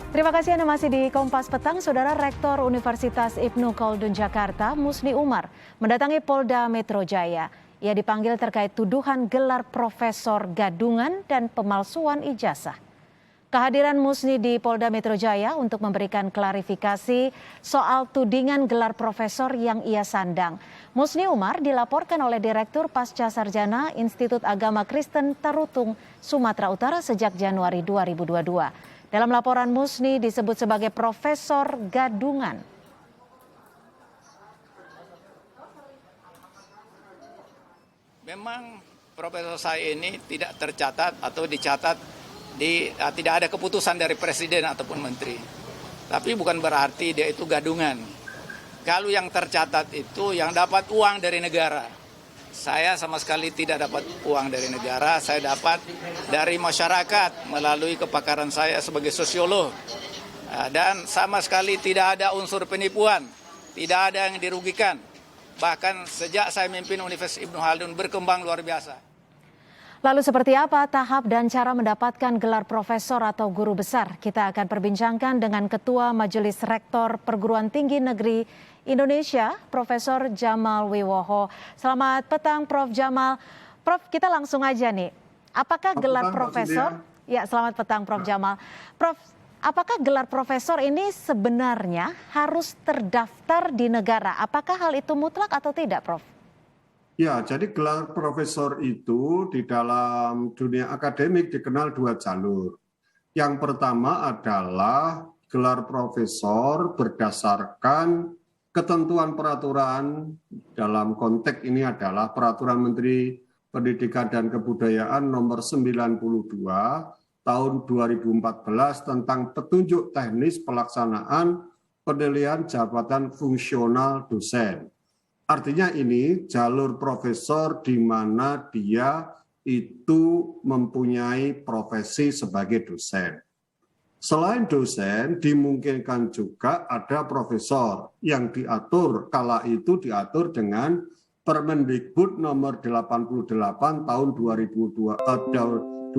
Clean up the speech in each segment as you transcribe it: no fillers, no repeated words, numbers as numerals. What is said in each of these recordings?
Terima kasih Anda masih di Kompas Petang. Saudara Rektor Universitas Ibnu Khaldun Jakarta, Musni Umar, mendatangi Polda Metro Jaya. Ia dipanggil terkait tuduhan gelar profesor gadungan dan pemalsuan ijazah. Kehadiran Musni di Polda Metro Jaya untuk memberikan klarifikasi soal tudingan gelar profesor yang ia sandang. Musni Umar dilaporkan oleh Direktur Pasca Sarjana Institut Agama Kristen Tarutung, Sumatera Utara sejak Januari 2022. Dalam laporan Musni disebut sebagai profesor gadungan. Memang profesor saya ini tidak tercatat atau dicatat tidak ada keputusan dari presiden ataupun menteri. Tapi bukan berarti dia itu gadungan. Kalau yang tercatat itu yang dapat uang dari negara. Saya sama sekali tidak dapat uang dari negara, saya dapat dari masyarakat melalui kepakaran saya sebagai sosiolog. Dan sama sekali tidak ada unsur penipuan, tidak ada yang dirugikan. Bahkan sejak saya memimpin Universitas Ibnu Khaldun berkembang luar biasa. Lalu seperti apa tahap dan cara mendapatkan gelar profesor atau guru besar? Kita akan perbincangkan dengan Ketua Majelis Rektor Perguruan Tinggi Negeri Indonesia, Profesor Jamal Wiwoho. Selamat petang, Prof. Jamal. Prof, kita langsung aja nih. Apakah gelar profesor? Ya, selamat petang, Prof. Jamal. Prof, apakah gelar profesor ini sebenarnya harus terdaftar di negara? Apakah hal itu mutlak atau tidak, Prof? Ya, jadi gelar profesor itu di dalam dunia akademik dikenal dua jalur. Yang pertama adalah gelar profesor berdasarkan ketentuan peraturan, dalam konteks ini adalah Peraturan Menteri Pendidikan dan Kebudayaan nomor 92 tahun 2014 tentang petunjuk teknis pelaksanaan penilaian jabatan fungsional dosen. Artinya ini jalur profesor di mana dia itu mempunyai profesi sebagai dosen. Selain dosen, dimungkinkan juga ada profesor yang diatur, kala itu diatur dengan Permendikbud nomor 88 tahun 2013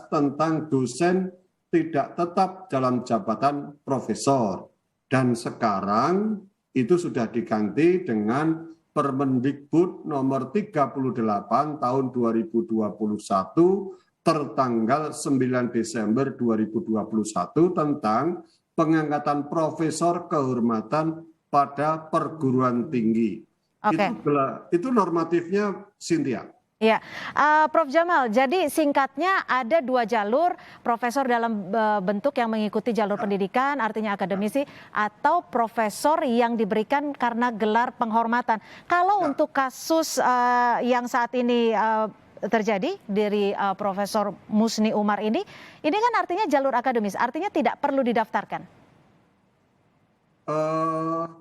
tentang dosen tidak tetap dalam jabatan profesor. Dan sekarang itu sudah diganti dengan Permendikbud nomor 38 tahun 2021 tertanggal 9 Desember 2021 tentang pengangkatan profesor kehormatan pada perguruan tinggi. Oke. Itu normatifnya, Cynthia. Ya, Prof. Jamal, jadi singkatnya ada dua jalur, profesor dalam bentuk yang mengikuti jalur pendidikan, artinya akademisi, atau profesor yang diberikan karena gelar penghormatan. Kalau untuk kasus yang saat ini terjadi dari Profesor Musni Umar ini kan artinya jalur akademis, artinya tidak perlu didaftarkan.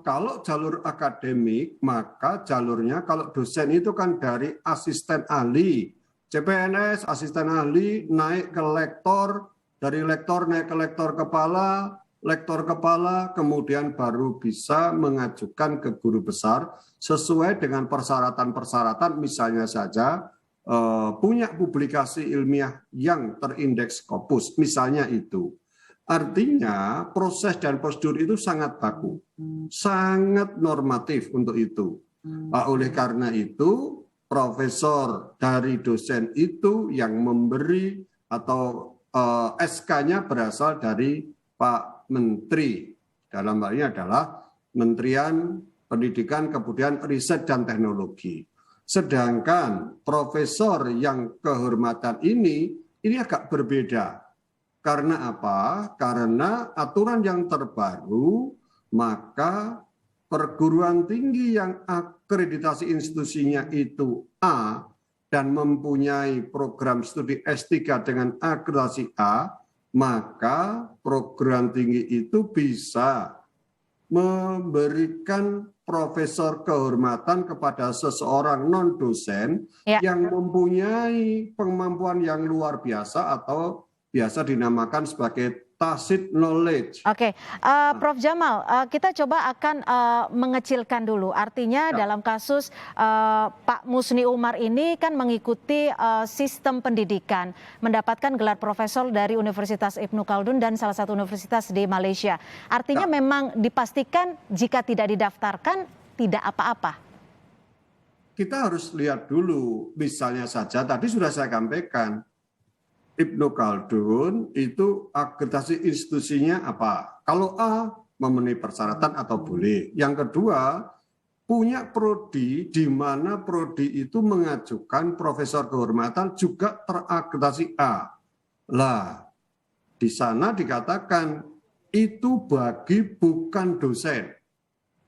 Kalau jalur akademik, maka jalurnya kalau dosen itu kan dari asisten ahli, CPNS, asisten ahli naik ke lektor, dari lektor naik ke lektor kepala, kemudian baru bisa mengajukan ke guru besar sesuai dengan persyaratan-persyaratan, misalnya saja punya publikasi ilmiah yang terindeks Scopus, misalnya itu. Artinya proses dan prosedur itu sangat baku, sangat normatif untuk itu. Oleh karena itu, profesor dari dosen itu yang memberi atau SK-nya berasal dari Pak Menteri. Dalam hal ini adalah Kementerian Pendidikan, Kebudayaan, Riset, dan Teknologi. Sedangkan profesor yang kehormatan ini agak berbeda. Karena apa? Karena aturan yang terbaru, maka perguruan tinggi yang akreditasi institusinya itu A dan mempunyai program studi S3 dengan akreditasi A, maka perguruan tinggi itu bisa memberikan profesor kehormatan kepada seseorang non-dosen yang mempunyai kemampuan yang luar biasa atau biasa dinamakan sebagai tacit knowledge. Oke, Prof. Jamal, kita coba akan mengecilkan dulu. Artinya dalam kasus Pak Musni Umar ini kan mengikuti sistem pendidikan, mendapatkan gelar profesor dari Universitas Ibnu Khaldun dan salah satu universitas di Malaysia. Artinya memang dipastikan jika tidak didaftarkan tidak apa-apa. Kita harus lihat dulu, misalnya saja tadi sudah saya sampaikan, Ibnu Khaldun itu akreditasi institusinya apa? Kalau A memenuhi persyaratan atau boleh. Yang kedua, punya prodi di mana prodi itu mengajukan profesor kehormatan juga terakreditasi A. Lah, di sana dikatakan itu bagi bukan dosen.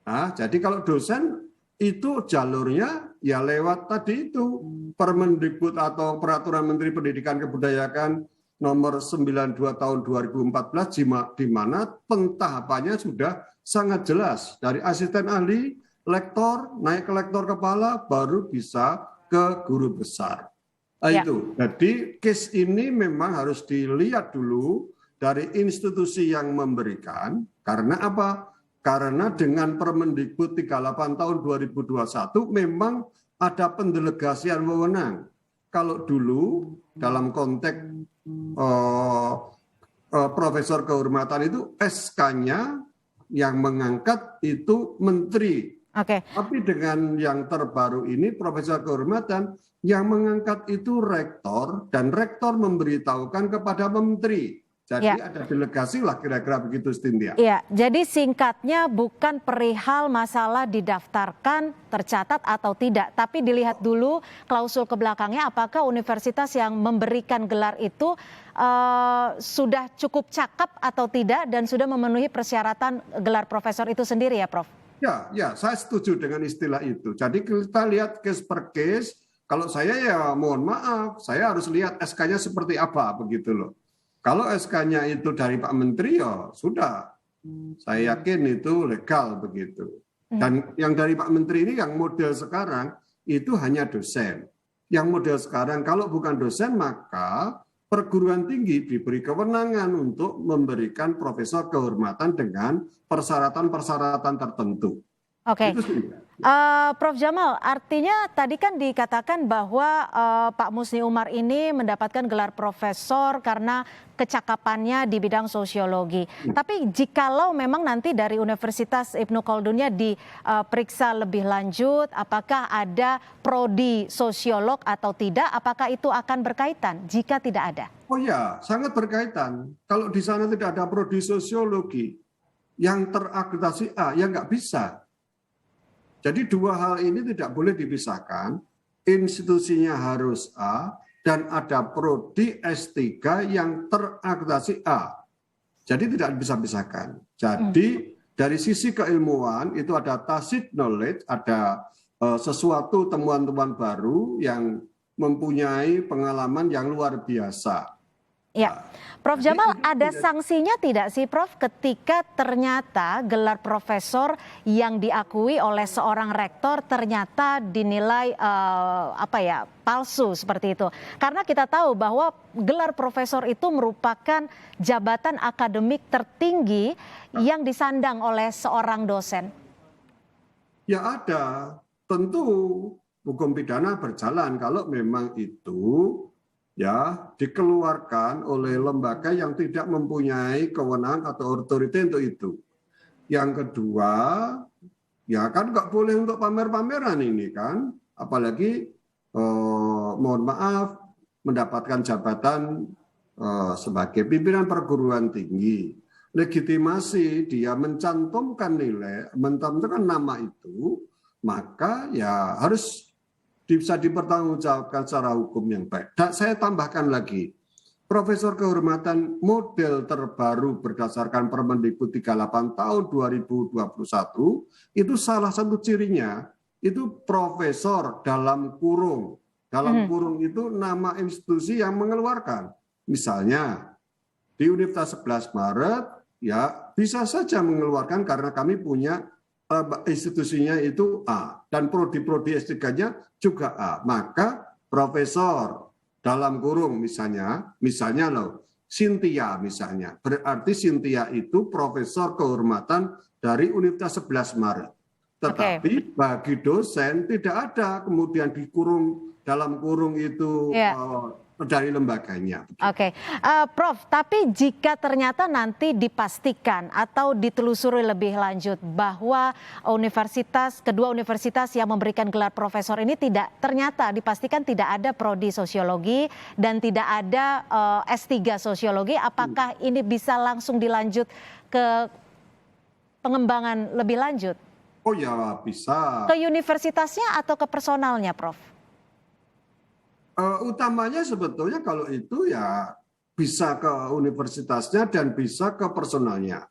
Nah, jadi kalau dosen itu jalurnya ya lewat tadi itu Permendikbud atau Peraturan Menteri Pendidikan Kebudayaan nomor 92 tahun 2014 di mana pentahapannya sudah sangat jelas dari asisten ahli, lektor, naik ke lektor kepala baru bisa ke guru besar. Nah, itu. Jadi case ini memang harus dilihat dulu dari institusi yang memberikan karena apa? Karena dengan Permendikbud 38 tahun 2021 memang ada pendelegasian wewenang. Kalau dulu dalam konteks profesor kehormatan itu SK-nya yang mengangkat itu menteri. Oke. Tapi dengan yang terbaru ini profesor kehormatan yang mengangkat itu rektor dan rektor memberitahukan kepada menteri. Jadi ada delegasi lah kira-kira begitu, Cynthia. Iya, jadi singkatnya bukan perihal masalah didaftarkan, tercatat atau tidak, tapi dilihat dulu klausul ke belakangnya apakah universitas yang memberikan gelar itu sudah cukup cakep atau tidak dan sudah memenuhi persyaratan gelar profesor itu sendiri ya, Prof? Ya, saya setuju dengan istilah itu. Jadi kita lihat case per case. Kalau saya ya mohon maaf, saya harus lihat SK-nya seperti apa begitu loh. Kalau SK-nya itu dari Pak Menteri ya sudah, saya yakin itu legal begitu. Dan yang dari Pak Menteri ini yang model sekarang itu hanya dosen. Yang model sekarang kalau bukan dosen maka perguruan tinggi diberi kewenangan untuk memberikan profesor kehormatan dengan persyaratan-persyaratan tertentu. Oke. Prof. Jamal, artinya tadi kan dikatakan bahwa Pak Musni Umar ini mendapatkan gelar profesor karena kecakapannya di bidang sosiologi. Tapi jikalau memang nanti dari Universitas Ibnu Khaldunnya diperiksa lebih lanjut, apakah ada prodi sosiolog atau tidak, apakah itu akan berkaitan jika tidak ada? Oh ya, sangat berkaitan. Kalau di sana tidak ada prodi sosiologi yang terakreditasi A, ya nggak bisa. Jadi dua hal ini tidak boleh dipisahkan, institusinya harus A dan ada prodi S3 yang terakreditasi A. Jadi tidak bisa pisahkan. Jadi dari sisi keilmuan itu ada tacit knowledge, ada sesuatu temuan-temuan baru yang mempunyai pengalaman yang luar biasa. Ya, Prof. Jamal, ada sanksinya tidak sih, Prof, ketika ternyata gelar profesor yang diakui oleh seorang rektor ternyata dinilai palsu seperti itu? Karena kita tahu bahwa gelar profesor itu merupakan jabatan akademik tertinggi yang disandang oleh seorang dosen. Ya ada, tentu hukum pidana berjalan kalau memang itu ya dikeluarkan oleh lembaga yang tidak mempunyai kewenangan atau otoritas untuk itu. Yang kedua, ya kan nggak boleh untuk pamer-pameran ini kan, apalagi mohon maaf mendapatkan jabatan sebagai pimpinan perguruan tinggi. Legitimasi dia mencantumkan nilai, mencantumkan nama itu, maka ya harus bisa dipertanggungjawabkan secara hukum yang baik. Dan saya tambahkan lagi, Profesor Kehormatan model terbaru berdasarkan Permendikbud 38 tahun 2021, itu salah satu cirinya, itu profesor dalam kurung. Dalam kurung itu nama institusi yang mengeluarkan. Misalnya, di Universitas 11 Maret, ya bisa saja mengeluarkan karena kami punya institusinya itu A dan prodi-prodi S3-nya juga A. Maka profesor dalam kurung misalnya loh Cynthia misalnya. Berarti Cynthia itu profesor kehormatan dari Universitas 11 Maret. Tetapi bagi dosen tidak ada kemudian dikurung dalam kurung itu dari lembaganya. Oke, Prof. Tapi jika ternyata nanti dipastikan atau ditelusuri lebih lanjut bahwa kedua universitas yang memberikan gelar profesor ini ternyata dipastikan tidak ada prodi sosiologi dan tidak ada S3 sosiologi, apakah ini bisa langsung dilanjut ke pengembangan lebih lanjut? Oh ya, bisa. Ke universitasnya atau ke personalnya, Prof? Utamanya sebetulnya kalau itu ya bisa ke universitasnya dan bisa ke personalnya.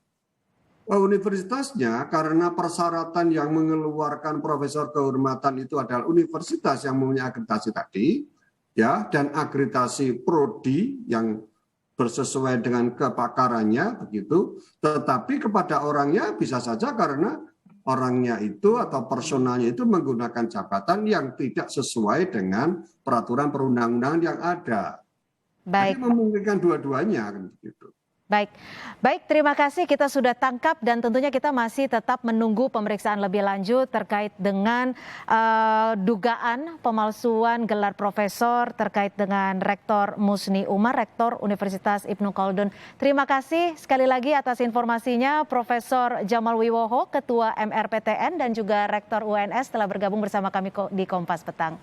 Universitasnya karena persyaratan yang mengeluarkan profesor kehormatan itu adalah universitas yang mempunyai akreditasi tadi, ya, dan akreditasi prodi yang bersesuai dengan kepakarannya begitu. Tetapi kepada orangnya bisa saja karena orangnya itu atau personalnya itu menggunakan jabatan yang tidak sesuai dengan peraturan perundang-undangan yang ada. Baik. Jadi memungkinkan dua-duanya gitu. Baik, terima kasih, kita sudah tangkap dan tentunya kita masih tetap menunggu pemeriksaan lebih lanjut terkait dengan dugaan pemalsuan gelar profesor terkait dengan Rektor Musni Umar, Rektor Universitas Ibnu Khaldun. Terima kasih sekali lagi atas informasinya Profesor Jamal Wiwoho, Ketua MRPTN dan juga Rektor UNS telah bergabung bersama kami di Kompas Petang.